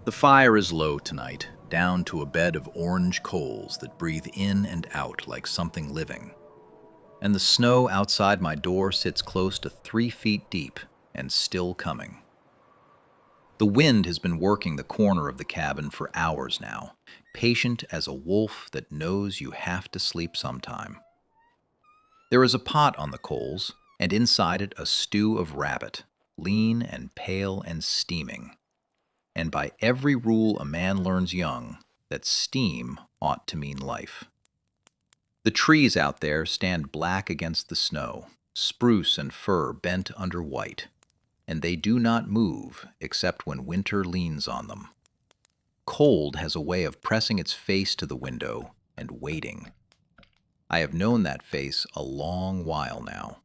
The fire is low tonight, down to a bed of orange coals that breathe in and out like something living. And the snow outside my door sits close to 3 feet deep and still coming. The wind has been working the corner of the cabin for hours now, patient as a wolf that knows you have to sleep sometime. There is a pot on the coals, and inside it a stew of rabbit, lean and pale and steaming. And by every rule a man learns young, that steam ought to mean life. The trees out there stand black against the snow, spruce and fir bent under white, and they do not move except when winter leans on them. Cold has a way of pressing its face to the window and waiting. I have known that face a long while now.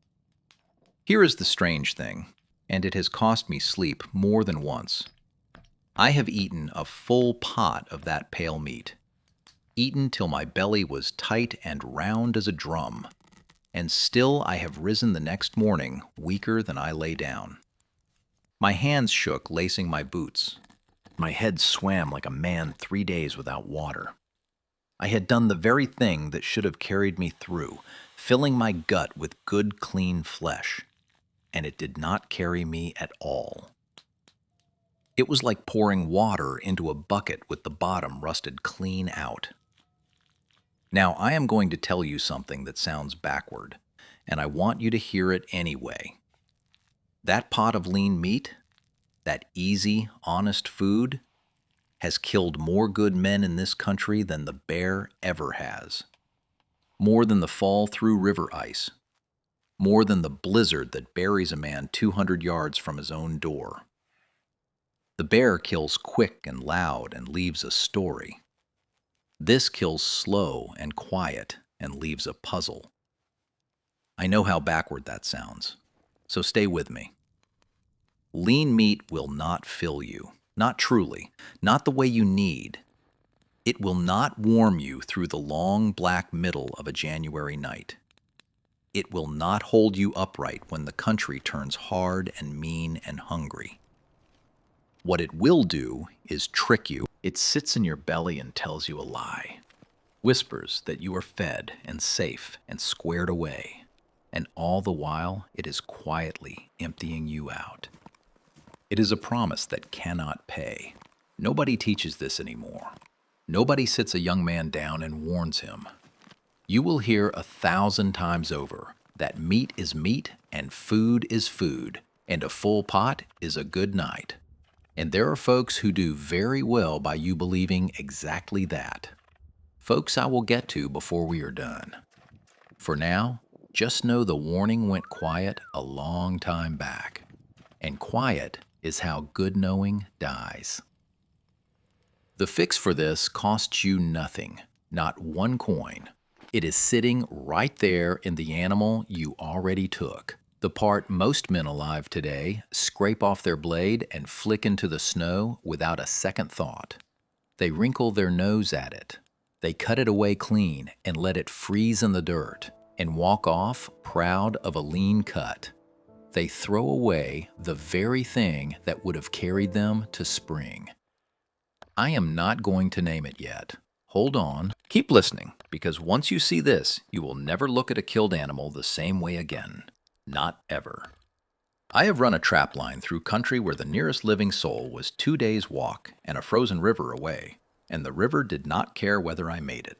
Here is the strange thing, and it has cost me sleep more than once. I have eaten a full pot of that pale meat, eaten till my belly was tight and round as a drum, and still I have risen the next morning weaker than I lay down. My hands shook lacing my boots. My head swam like a man 3 days without water. I had done the very thing that should have carried me through, filling my gut with good, clean flesh, and it did not carry me at all. It was like pouring water into a bucket with the bottom rusted clean out. Now, I am going to tell you something that sounds backward, and I want you to hear it anyway. That pot of lean meat, that easy, honest food, has killed more good men in this country than the bear ever has. More than the fall through river ice. More than the blizzard that buries a man 200 yards from his own door. The bear kills quick and loud and leaves a story. This kills slow and quiet and leaves a puzzle. I know how backward that sounds, so stay with me. Lean meat will not fill you, not truly, not the way you need. It will not warm you through the long black middle of a January night. It will not hold you upright when the country turns hard and mean and hungry. What it will do is trick you. It sits in your belly and tells you a lie. Whispers that you are fed and safe and squared away. And all the while, it is quietly emptying you out. It is a promise that cannot pay. Nobody teaches this anymore. Nobody sits a young man down and warns him. You will hear 1,000 times over that meat is meat and food is food, and a full pot is a good night. And there are folks who do very well by you believing exactly that. Folks I will get to before we are done. For now, just know the warning went quiet a long time back. And quiet is how good knowing dies. The fix for this costs you nothing, not one coin. It is sitting right there in the animal you already took. The part most men alive today scrape off their blade and flick into the snow without a second thought. They wrinkle their nose at it. They cut it away clean and let it freeze in the dirt and walk off proud of a lean cut. They throw away the very thing that would have carried them to spring. I am not going to name it yet. Hold on. Keep listening, because once you see this, you will never look at a killed animal the same way again. Not ever. I have run a trap line through country where the nearest living soul was 2 days' walk and a frozen river away, and the river did not care whether I made it.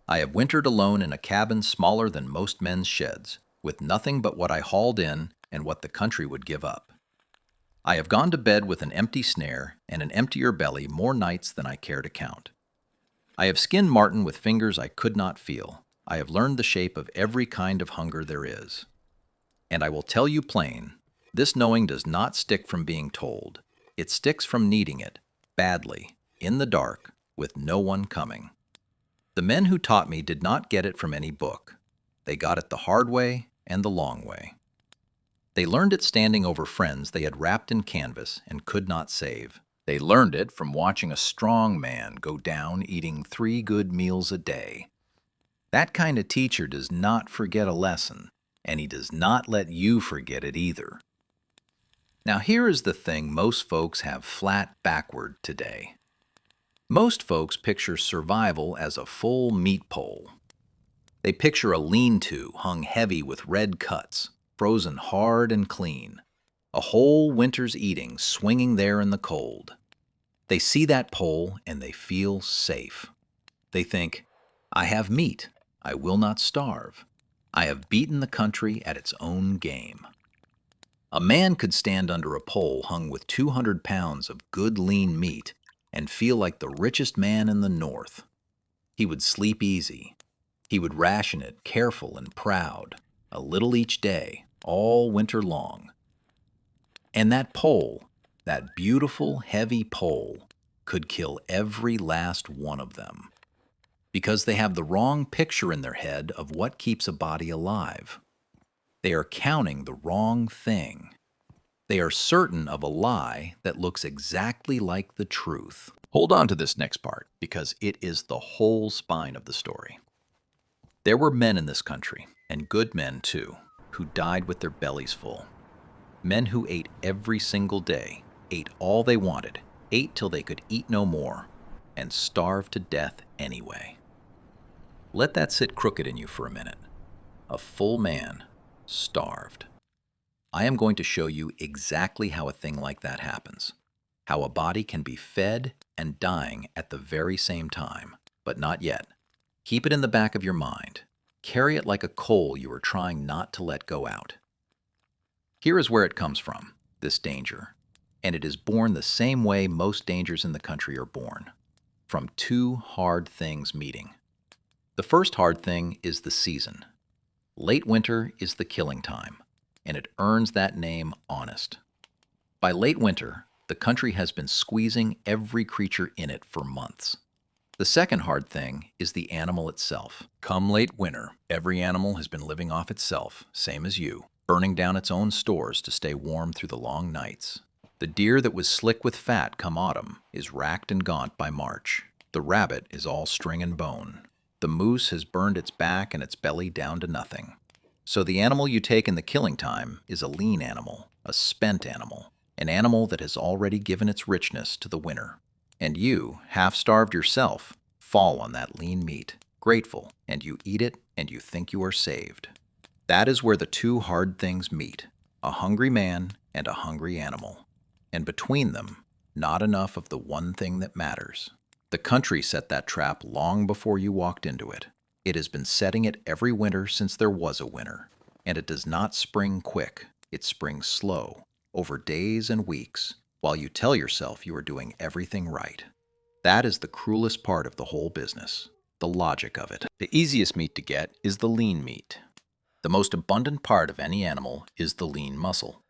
I have wintered alone in a cabin smaller than most men's sheds, with nothing but what I hauled in and what the country would give up. I have gone to bed with an empty snare and an emptier belly more nights than I care to count. I have skinned marten with fingers I could not feel. I have learned the shape of every kind of hunger there is. And I will tell you plain, this knowing does not stick from being told. It sticks from needing it, badly, in the dark, with no one coming. The men who taught me did not get it from any book. They got it the hard way and the long way. They learned it standing over friends they had wrapped in canvas and could not save. They learned it from watching a strong man go down eating 3 good meals a day. That kind of teacher does not forget a lesson, and he does not let you forget it either. Now here is the thing most folks have flat backward today. Most folks picture survival as a full meat pole. They picture a lean-to hung heavy with red cuts, frozen hard and clean, a whole winter's eating swinging there in the cold. They see that pole and they feel safe. They think, I have meat, I will not starve. I have beaten the country at its own game. A man could stand under a pole hung with 200 pounds of good lean meat and feel like the richest man in the North. He would sleep easy. He would ration it careful and proud, a little each day, all winter long. And that pole, that beautiful, heavy pole, could kill every last one of them. Because they have the wrong picture in their head of what keeps a body alive. They are counting the wrong thing. They are certain of a lie that looks exactly like the truth. Hold on to this next part, because it is the whole spine of the story. There were men in this country, and good men too, who died with their bellies full. Men who ate every single day, ate all they wanted, ate till they could eat no more, and starved to death anyway. Let that sit crooked in you for a minute. A full man, starved. I am going to show you exactly how a thing like that happens. How a body can be fed and dying at the very same time, but not yet. Keep it in the back of your mind. Carry it like a coal you are trying not to let go out. Here is where it comes from, this danger, and it is born the same way most dangers in the country are born, from two hard things meeting. The first hard thing is the season. Late winter is the killing time, and it earns that name honest. By late winter, the country has been squeezing every creature in it for months. The second hard thing is the animal itself. Come late winter, every animal has been living off itself, same as you, burning down its own stores to stay warm through the long nights. The deer that was slick with fat come autumn is racked and gaunt by March. The rabbit is all string and bone. The moose has burned its back and its belly down to nothing. So the animal you take in the killing time is a lean animal, a spent animal, an animal that has already given its richness to the winter. And you, half-starved yourself, fall on that lean meat, grateful, and you eat it and you think you are saved. That is where the two hard things meet, a hungry man and a hungry animal. And between them, not enough of the one thing that matters. The country set that trap long before you walked into it. It has been setting it every winter since there was a winter. And it does not spring quick, it springs slow, over days and weeks, while you tell yourself you are doing everything right. That is the cruelest part of the whole business, the logic of it. The easiest meat to get is the lean meat. The most abundant part of any animal is the lean muscle.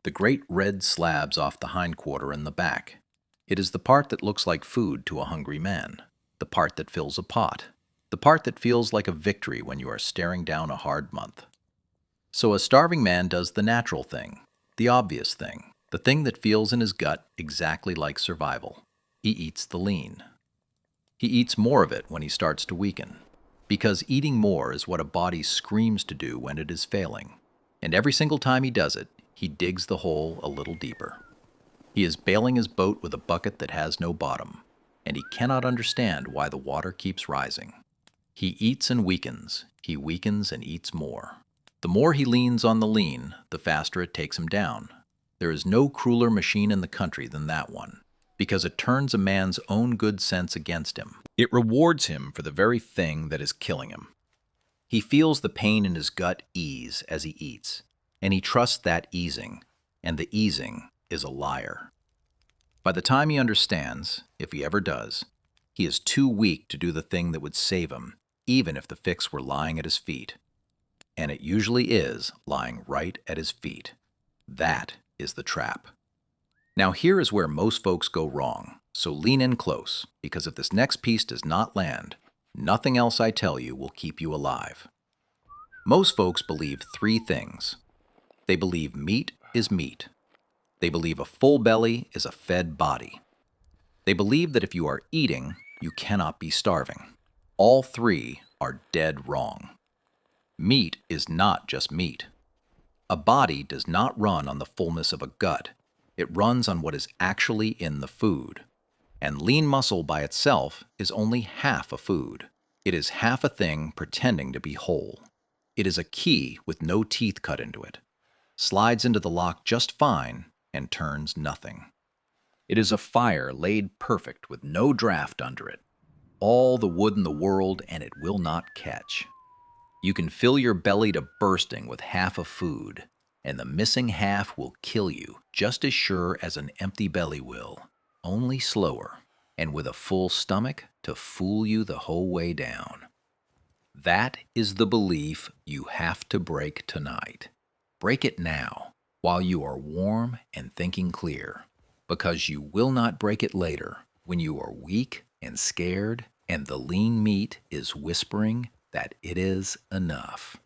The great red slabs off the hindquarter and the back. It is the part that looks like food to a hungry man, the part that fills a pot, the part that feels like a victory when you are staring down a hard month. So a starving man does the natural thing, the obvious thing, the thing that feels in his gut exactly like survival. He eats the lean. He eats more of it when he starts to weaken, because eating more is what a body screams to do when it is failing. And every single time he does it, he digs the hole a little deeper. He is bailing his boat with a bucket that has no bottom, and he cannot understand why the water keeps rising. He eats and weakens. He weakens and eats more. The more he leans on the lean, the faster it takes him down. There is no crueler machine in the country than that one, because it turns a man's own good sense against him. It rewards him for the very thing that is killing him. He feels the pain in his gut ease as he eats, and he trusts that easing, and the easing is a liar. By the time he understands, if he ever does, he is too weak to do the thing that would save him, even if the fix were lying at his feet. And it usually is lying right at his feet. That is the trap. Now here is where most folks go wrong, so lean in close, because if this next piece does not land, nothing else I tell you will keep you alive. Most folks believe three things. They believe meat is meat. They believe a full belly is a fed body. They believe that if you are eating, you cannot be starving. All three are dead wrong. Meat is not just meat. A body does not run on the fullness of a gut It runs on what is actually in the food. And lean muscle by itself is only half a food. It is half a thing pretending to be whole. It is a key with no teeth cut into it, slides into the lock just fine, and turns nothing. It is a fire laid perfect with no draft under it. All the wood in the world, and it will not catch. You can fill your belly to bursting with half a food, and the missing half will kill you just as sure as an empty belly will, only slower, and with a full stomach to fool you the whole way down. That is the belief you have to break tonight. Break it now, while you are warm and thinking clear, because you will not break it later when you are weak and scared and the lean meat is whispering that it is enough.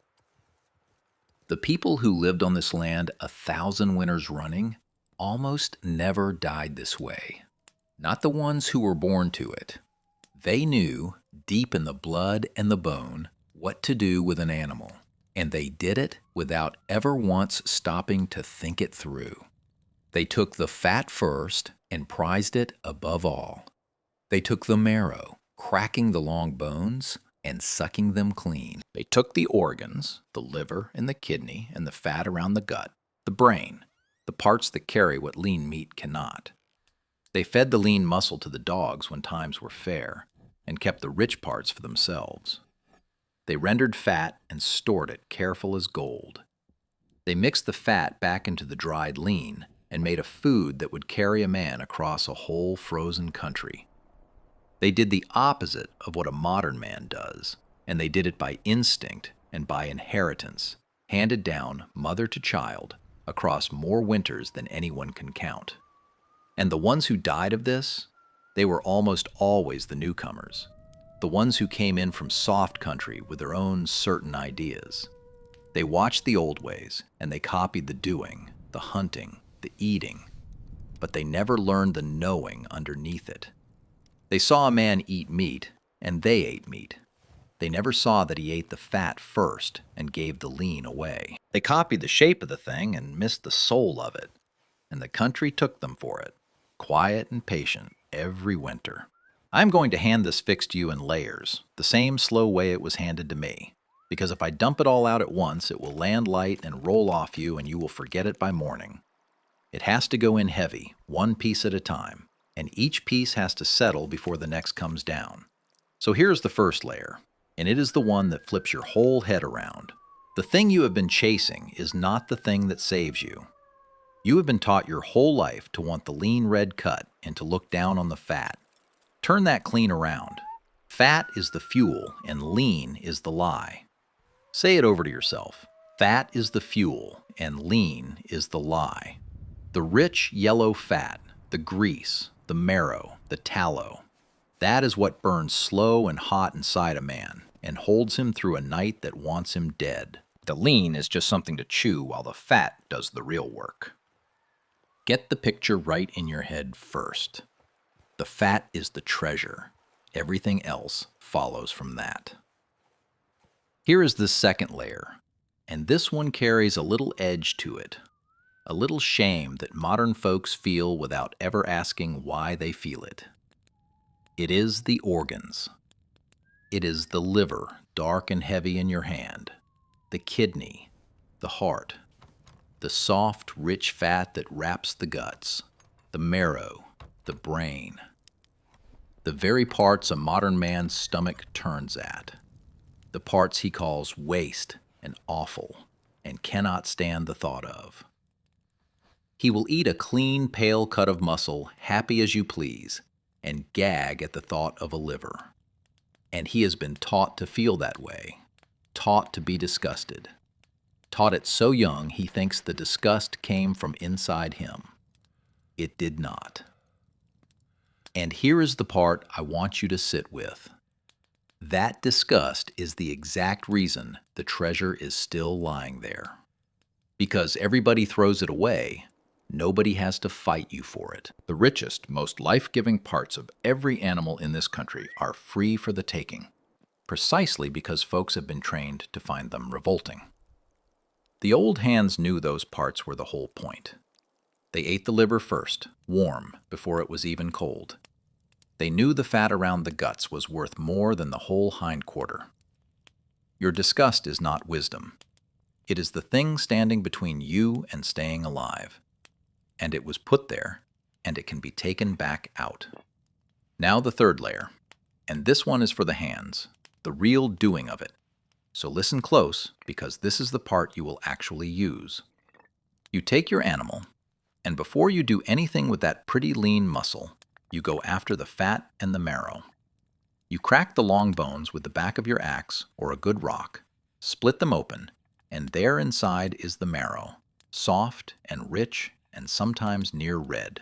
The people who lived on this land 1,000 winters running almost never died this way. Not the ones who were born to it. They knew, deep in the blood and the bone, what to do with an animal, and they did it without ever once stopping to think it through. They took the fat first and prized it above all. They took the marrow, cracking the long bones and sucking them clean. They took the organs, the liver and the kidney and the fat around the gut, the brain, the parts that carry what lean meat cannot. They fed the lean muscle to the dogs when times were fair and kept the rich parts for themselves. They rendered fat and stored it careful as gold. They mixed the fat back into the dried lean and made a food that would carry a man across a whole frozen country. They did the opposite of what a modern man does, and they did it by instinct and by inheritance, handed down mother to child across more winters than anyone can count. And the ones who died of this, they were almost always the newcomers, the ones who came in from soft country with their own certain ideas. They watched the old ways, and they copied the doing, the hunting, the eating, but they never learned the knowing underneath it. They saw a man eat meat, and they ate meat. They never saw that he ate the fat first and gave the lean away. They copied the shape of the thing and missed the soul of it, and the country took them for it, quiet and patient every winter. I'm going to hand this fix to you in layers, the same slow way it was handed to me, because if I dump it all out at once, it will land light and roll off you and you will forget it by morning. It has to go in heavy, one piece at a time, and each piece has to settle before the next comes down. So here's the first layer, and it is the one that flips your whole head around. The thing you have been chasing is not the thing that saves you. You have been taught your whole life to want the lean red cut and to look down on the fat. Turn that clean around. Fat is the fuel and lean is the lie. Say it over to yourself. Fat is the fuel and lean is the lie. The rich yellow fat, the grease, the marrow, the tallow, that is what burns slow and hot inside a man and holds him through a night that wants him dead. The lean is just something to chew while the fat does the real work. Get the picture right in your head first. The fat is the treasure. Everything else follows from that. Here is the second layer, and this one carries a little edge to it. A little shame that modern folks feel without ever asking why they feel it. It is the organs. It is the liver, dark and heavy in your hand, the kidney, the heart, the soft, rich fat that wraps the guts, the marrow, the brain, the very parts a modern man's stomach turns at, the parts he calls waste and awful and cannot stand the thought of. He will eat a clean, pale cut of muscle, happy as you please, and gag at the thought of a liver. And he has been taught to feel that way, taught to be disgusted. Taught it so young he thinks the disgust came from inside him. It did not. And here is the part I want you to sit with. That disgust is the exact reason the treasure is still lying there. Because everybody throws it away, nobody has to fight you for it. The richest, most life-giving parts of every animal in this country are free for the taking, precisely because folks have been trained to find them revolting. The old hands knew those parts were the whole point. They ate the liver first, warm, before it was even cold. They knew the fat around the guts was worth more than the whole hindquarter. Your disgust is not wisdom. It is the thing standing between you and staying alive. And it was put there, and it can be taken back out. Now the third layer, and this one is for the hands, the real doing of it. So listen close, because this is the part you will actually use. You take your animal, and before you do anything with that pretty lean muscle, you go after the fat and the marrow. You crack the long bones with the back of your axe or a good rock, split them open, and there inside is the marrow, soft and rich and sometimes near red.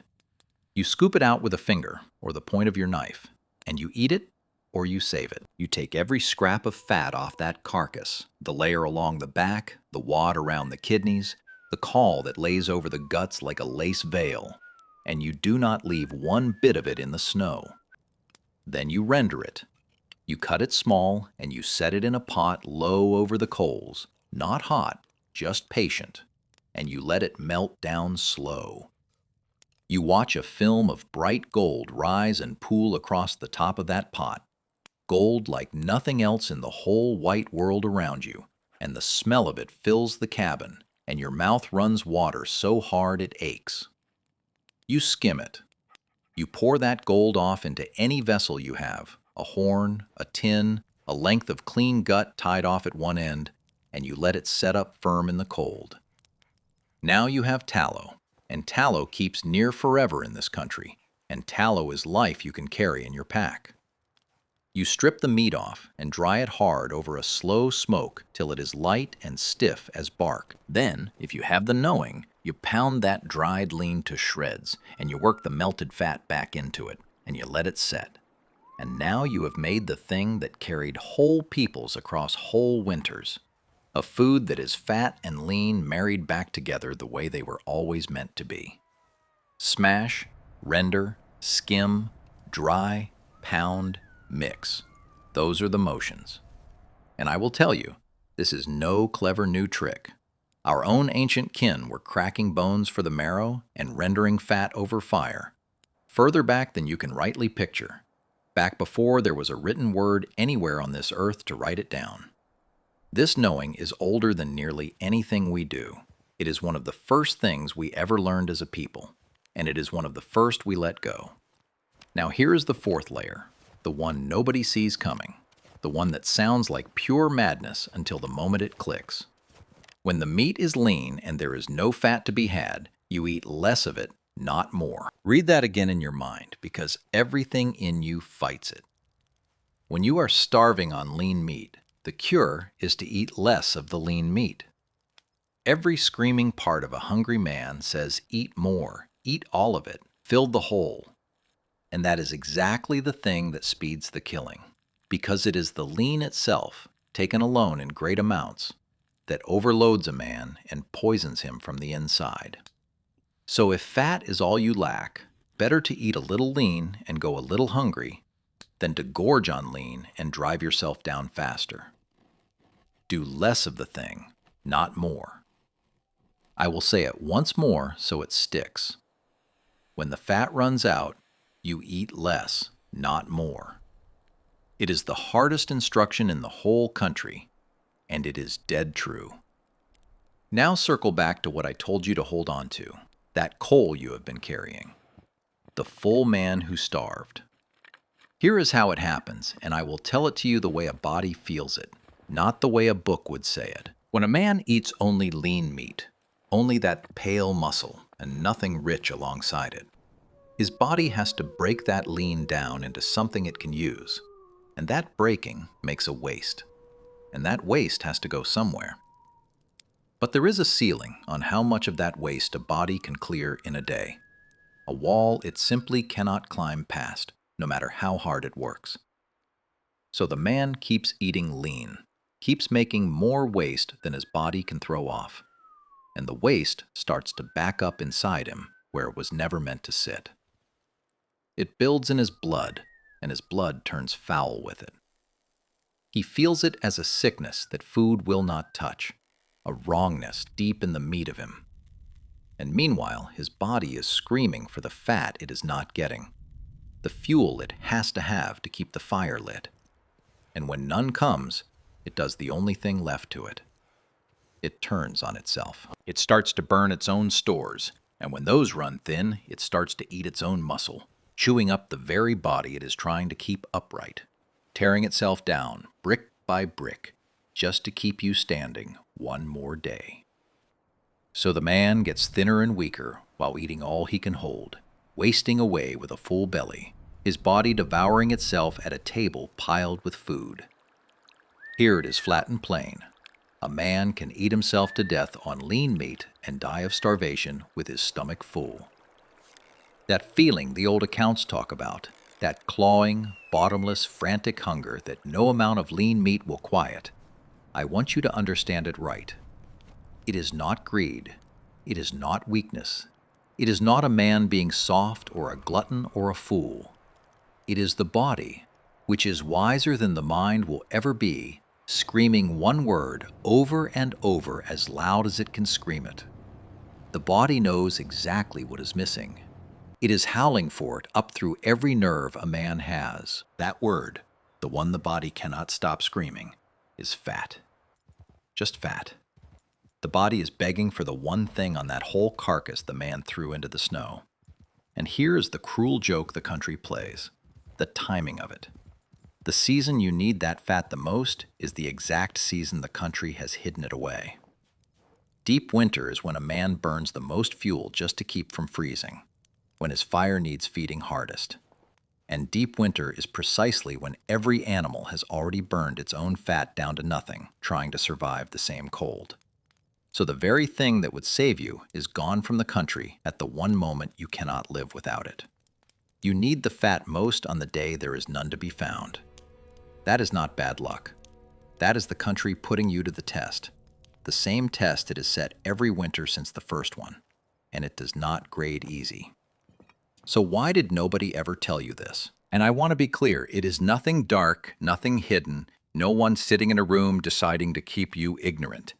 You scoop it out with a finger or the point of your knife, and you eat it or you save it. You take every scrap of fat off that carcass, the layer along the back, the wad around the kidneys, the caul that lays over the guts like a lace veil, and you do not leave one bit of it in the snow. Then you render it. You cut it small and you set it in a pot low over the coals, not hot, just patient, and you let it melt down slow. You watch a film of bright gold rise and pool across the top of that pot, gold like nothing else in the whole white world around you, and the smell of it fills the cabin, and your mouth runs water so hard it aches. You skim it. You pour that gold off into any vessel you have, a horn, a tin, a length of clean gut tied off at one end, and you let it set up firm in the cold. Now you have tallow, and tallow keeps near forever in this country, and tallow is life you can carry in your pack. You strip the meat off and dry it hard over a slow smoke till it is light and stiff as bark. Then, if you have the knowing, you pound that dried lean to shreds, and you work the melted fat back into it, and you let it set. And now you have made the thing that carried whole peoples across whole winters. A food that is fat and lean married back together the way they were always meant to be. Smash, render, skim, dry, pound, mix. Those are the motions. And I will tell you, this is no clever new trick. Our own ancient kin were cracking bones for the marrow and rendering fat over fire, further back than you can rightly picture, back before there was a written word anywhere on this earth to write it down. This knowing is older than nearly anything we do. It is one of the first things we ever learned as a people, and it is one of the first we let go. Now here is the fourth layer, the one nobody sees coming, the one that sounds like pure madness until the moment it clicks. When the meat is lean and there is no fat to be had, you eat less of it, not more. Read that again in your mind, because everything in you fights it. When you are starving on lean meat, the cure is to eat less of the lean meat. Every screaming part of a hungry man says, eat more, eat all of it, fill the hole. And that is exactly the thing that speeds the killing, because it is the lean itself, taken alone in great amounts, that overloads a man and poisons him from the inside. So if fat is all you lack, better to eat a little lean and go a little hungry than to gorge on lean and drive yourself down faster. Do less of the thing, not more. I will say it once more so it sticks. When the fat runs out, you eat less, not more. It is the hardest instruction in the whole country, and it is dead true. Now circle back to what I told you to hold on to, that coal you have been carrying. The full man who starved. Here is how it happens, and I will tell it to you the way a body feels it, not the way a book would say it. When a man eats only lean meat, only that pale muscle and nothing rich alongside it, his body has to break that lean down into something it can use, and that breaking makes a waste, and that waste has to go somewhere. But there is a ceiling on how much of that waste a body can clear in a day, a wall it simply cannot climb past, no matter how hard it works. So the man keeps eating lean, keeps making more waste than his body can throw off, and the waste starts to back up inside him where it was never meant to sit. It builds in his blood, and his blood turns foul with it. He feels it as a sickness that food will not touch, a wrongness deep in the meat of him. And meanwhile, his body is screaming for the fat it is not getting, the fuel it has to have to keep the fire lit. And when none comes, it does the only thing left to it. It turns on itself. It starts to burn its own stores, and when those run thin, it starts to eat its own muscle, chewing up the very body it is trying to keep upright, tearing itself down, brick by brick, just to keep you standing one more day. So the man gets thinner and weaker while eating all he can hold, wasting away with a full belly, his body devouring itself at a table piled with food. Here it is flat and plain. A man can eat himself to death on lean meat and die of starvation with his stomach full. That feeling the old accounts talk about, that clawing, bottomless, frantic hunger that no amount of lean meat will quiet, I want you to understand it right. It is not greed. It is not weakness. It is not a man being soft or a glutton or a fool. It is the body, which is wiser than the mind will ever be, screaming one word over and over as loud as it can scream it. The body knows exactly what is missing. It is howling for it up through every nerve a man has. That word, the one the body cannot stop screaming, is fat. Just fat. The body is begging for the one thing on that whole carcass the man threw into the snow. And here is the cruel joke the country plays, the timing of it. The season you need that fat the most is the exact season the country has hidden it away. Deep winter is when a man burns the most fuel just to keep from freezing, when his fire needs feeding hardest. And deep winter is precisely when every animal has already burned its own fat down to nothing, trying to survive the same cold. So the very thing that would save you is gone from the country at the one moment you cannot live without it. You need the fat most on the day there is none to be found. That is not bad luck. That is the country putting you to the test, the same test it has set every winter since the first one, and it does not grade easy. So why did nobody ever tell you this? And I want to be clear, it is nothing dark, nothing hidden, no one sitting in a room deciding to keep you ignorant.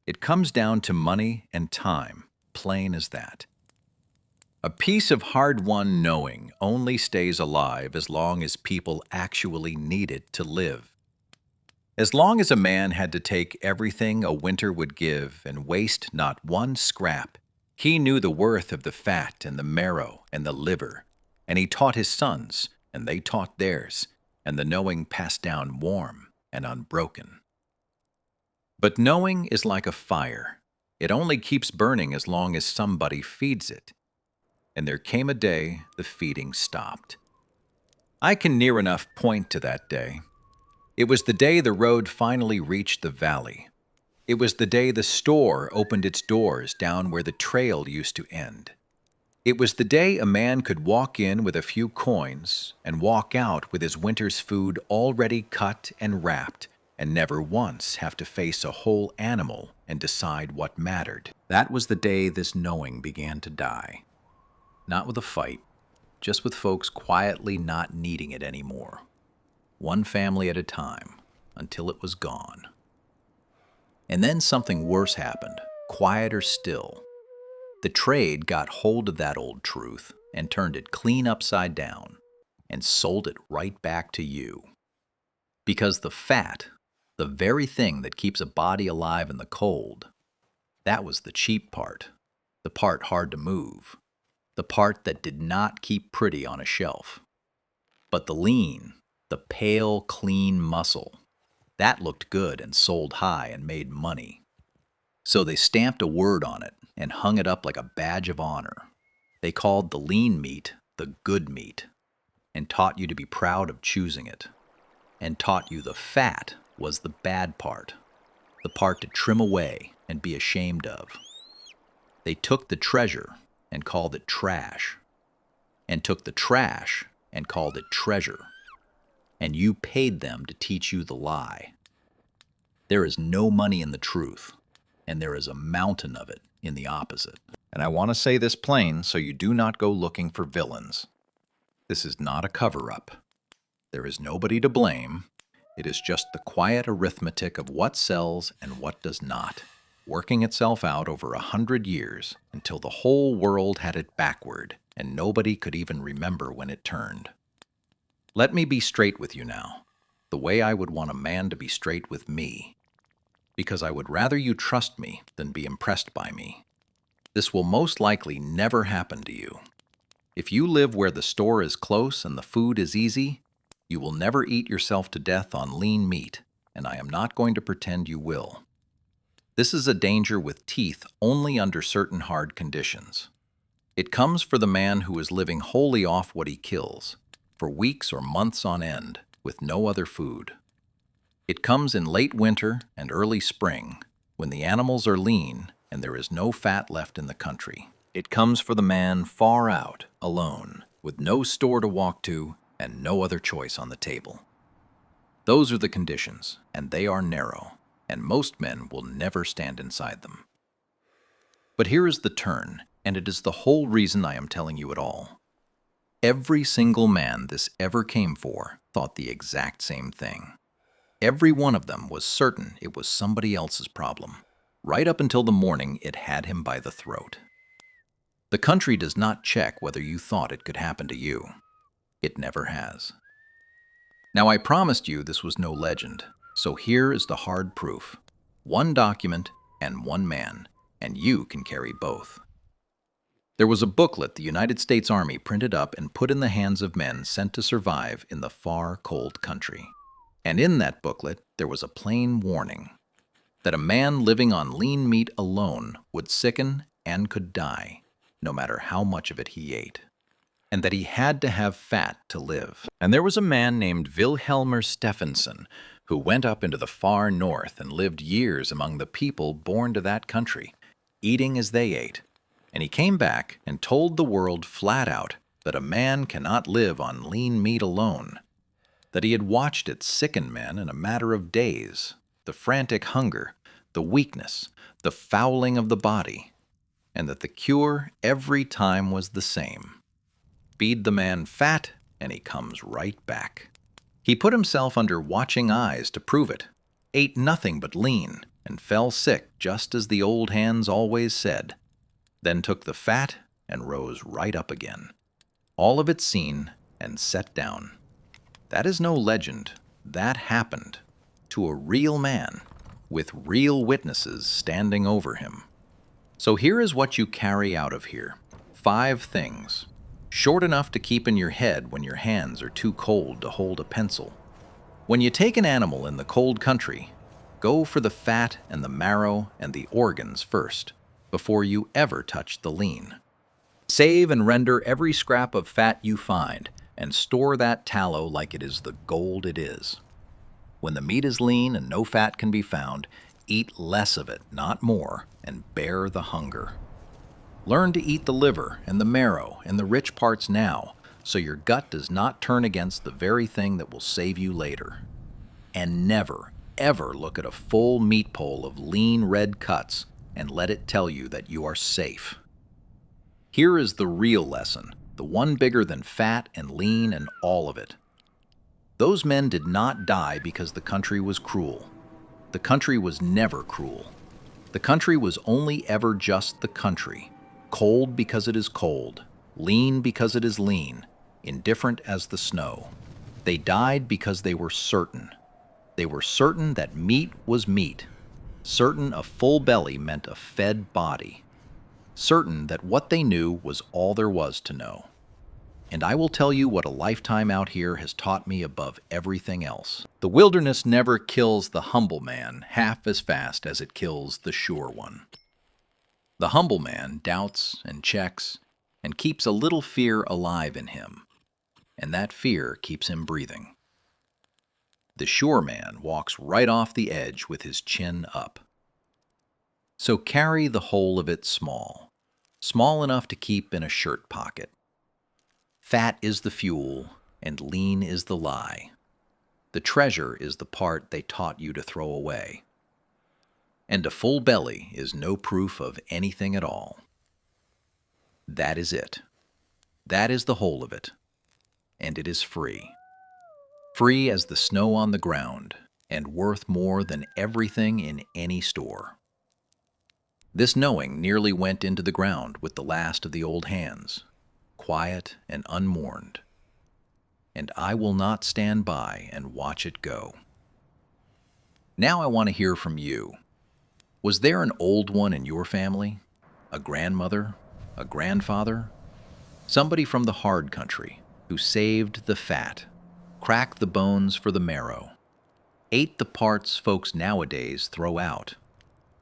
It comes down to money and time, plain as that. A piece of hard-won knowing only stays alive as long as people actually need it to live. As long as a man had to take everything a winter would give and waste not one scrap, he knew the worth of the fat and the marrow and the liver, and he taught his sons, and they taught theirs, and the knowing passed down warm and unbroken. But knowing is like a fire. It only keeps burning as long as somebody feeds it. And there came a day the feeding stopped. I can near enough point to that day. It was the day the road finally reached the valley. It was the day the store opened its doors down where the trail used to end. It was the day a man could walk in with a few coins and walk out with his winter's food already cut and wrapped and never once have to face a whole animal and decide what mattered. That was the day this knowing began to die. Not with a fight, just with folks quietly not needing it anymore. One family at a time, until it was gone. And then something worse happened, quieter still. The trade got hold of that old truth and turned it clean upside down and sold it right back to you. Because the fat, the very thing that keeps a body alive in the cold, that was the cheap part, the part hard to move. The part that did not keep pretty on a shelf. But the lean, the pale, clean muscle, that looked good and sold high and made money. So they stamped a word on it and hung it up like a badge of honor. They called the lean meat the good meat and taught you to be proud of choosing it, and taught you the fat was the bad part, the part to trim away and be ashamed of. They took the treasure and called it trash, and took the trash and called it treasure, and you paid them to teach you the lie. There is no money in the truth, and there is a mountain of it in the opposite. And I want to say this plain so you do not go looking for villains. This is not a cover-up. There is nobody to blame. It is just the quiet arithmetic of what sells and what does not. working itself out over 100 years until the whole world had it backward and nobody could even remember when it turned. Let me be straight with you now, the way I would want a man to be straight with me, because I would rather you trust me than be impressed by me. This will most likely never happen to you. If you live where the store is close and the food is easy, you will never eat yourself to death on lean meat, and I am not going to pretend you will. This is a danger with teeth only under certain hard conditions. It comes for the man who is living wholly off what he kills, for weeks or months on end, with no other food. It comes in late winter and early spring, when the animals are lean and there is no fat left in the country. It comes for the man far out, alone, with no store to walk to and no other choice on the table. Those are the conditions, and they are narrow, and most men will never stand inside them. But here is the turn, and it is the whole reason I am telling you it all. Every single man this ever came for thought the exact same thing. Every one of them was certain it was somebody else's problem, right up until the morning it had him by the throat. The country does not check whether you thought it could happen to you. It never has. Now, I promised you this was no legend, so here is the hard proof. One document and one man, and you can carry both. There was a booklet the United States Army printed up and put in the hands of men sent to survive in the far, cold country. And in that booklet, there was a plain warning that a man living on lean meat alone would sicken and could die, no matter how much of it he ate, and that he had to have fat to live. And there was a man named Wilhelmer Stephenson who went up into the far north and lived years among the people born to that country, eating as they ate. And he came back and told the world flat out that a man cannot live on lean meat alone, that he had watched it sicken men in a matter of days, the frantic hunger, the weakness, the fouling of the body, and that the cure every time was the same. Feed the man fat, and he comes right back. He put himself under watching eyes to prove it, ate nothing but lean, and fell sick just as the old hands always said, then took the fat and rose right up again. All of it seen and set down. That is no legend. That happened to a real man with real witnesses standing over him. So here is what you carry out of here. 5 things, short enough to keep in your head when your hands are too cold to hold a pencil. When you take an animal in the cold country, go for the fat and the marrow and the organs first, before you ever touch the lean. Save and render every scrap of fat you find, and store that tallow like it is the gold it is. When the meat is lean and no fat can be found, eat less of it, not more, and bear the hunger. Learn to eat the liver and the marrow and the rich parts now, so your gut does not turn against the very thing that will save you later. And never, ever look at a full meat pole of lean red cuts and let it tell you that you are safe. Here is the real lesson, the one bigger than fat and lean and all of it. Those men did not die because the country was cruel. The country was never cruel. The country was only ever just the country, cold because it is cold, lean because it is lean, indifferent as the snow. They died because they were certain. They were certain that meat was meat, certain a full belly meant a fed body, certain that what they knew was all there was to know. And I will tell you what a lifetime out here has taught me above everything else. The wilderness never kills the humble man half as fast as it kills the sure one. The humble man doubts and checks and keeps a little fear alive in him, and that fear keeps him breathing. The sure man walks right off the edge with his chin up. So carry the whole of it small, small enough to keep in a shirt pocket. Fat is the fuel, and lean is the lie. The treasure is the part they taught you to throw away. And a full belly is no proof of anything at all. That is it. That is the whole of it. And it is free. Free as the snow on the ground, and worth more than everything in any store. This knowing nearly went into the ground with the last of the old hands, quiet and unmourned, and I will not stand by and watch it go. Now I want to hear from you. Was there an old one in your family? A grandmother? A grandfather? Somebody from the hard country who saved the fat, cracked the bones for the marrow, ate the parts folks nowadays throw out,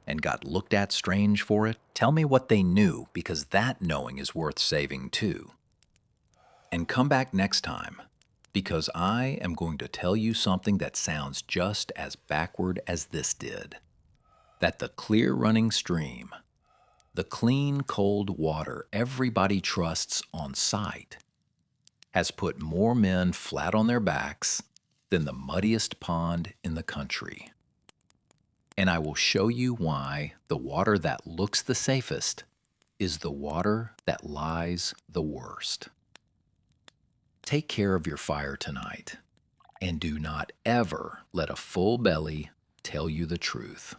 and got looked at strange for it? Tell me what they knew, because that knowing is worth saving too. And come back next time, because I am going to tell you something that sounds just as backward as this did. That the clear running stream, the clean cold water everybody trusts on sight, has put more men flat on their backs than the muddiest pond in the country. And I will show you why the water that looks the safest is the water that lies the worst. Take care of your fire tonight, and do not ever let a full belly tell you the truth.